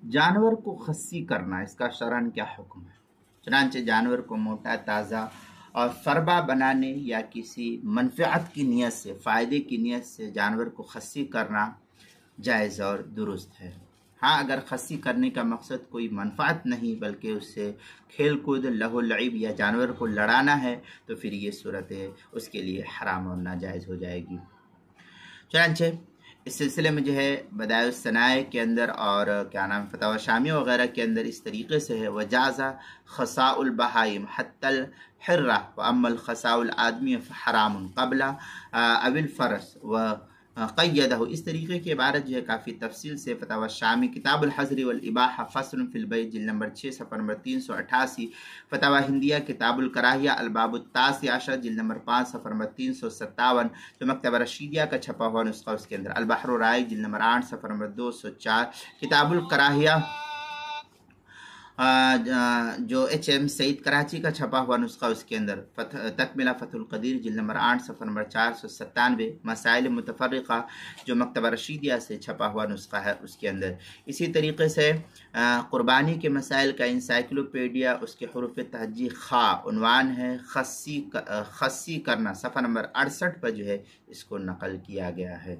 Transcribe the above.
جانور کو خصی کرنا، اس کا شرعاً کیا حکم ہے؟ چنانچہ جانور کو موٹا، تازہ اور فربا بنانے یا کسی منفعت کی نیت سے، فائدے کی نیت سے جانور کو خصی کرنا جائز اور درست ہے۔ ہاں، اگر خصی کرنے کا مقصد کوئی منفعت نہیں بلکہ اس سے کھیل کود، لہو و لعب یا جانور کو لڑانا ہے تو پھر یہ صورت اس کے لیے حرام اور ناجائز ہو جائے گی۔ چنانچہ اس سلسلے میں جو ہے بدائع الصنائع کے اندر اور فتاوی شامیہ وغیرہ کے اندر اس طریقے سے ہے، وجاز خصاء البہائم حتی الحرہ واما الخصاء الآدمی فحرام قبل او الفرس وقیدہ۔ اس طریقے کی عبارت جو ہے کافی تفصیل سے فتاوی شامی کتاب الحظر والاباحہ فصل فی البیع جلد نمبر 6 صفحہ نمبر 388، فتاوی ہندیہ کتاب الکراہیہ الباب التاسع عشر جلد نمبر 5 صفحہ نمبر 357 جو مکتبہ رشیدیہ کا چھپا ہوا نسخہ اس کے اندر، البحر الرائق جلد نمبر 8 صفحہ نمبر 204، کتاب الکراہیہ جو ایچ ایم سعید کراچی کا چھپا ہوا نسخہ اس کے اندر، تکملہ فتح القدیر جلد نمبر 8 صفحہ نمبر 497، مسائل متفرقہ جو مکتبہ رشیدیہ سے چھپا ہوا نسخہ ہے اس کے اندر۔ اسی طریقے سے قربانی کے مسائل کا انسائکلوپیڈیا، اس کے حروف تہجی خا عنوان ہے خصی کرنا، صفحہ نمبر 68 پر جو ہے اس کو نقل کیا گیا ہے۔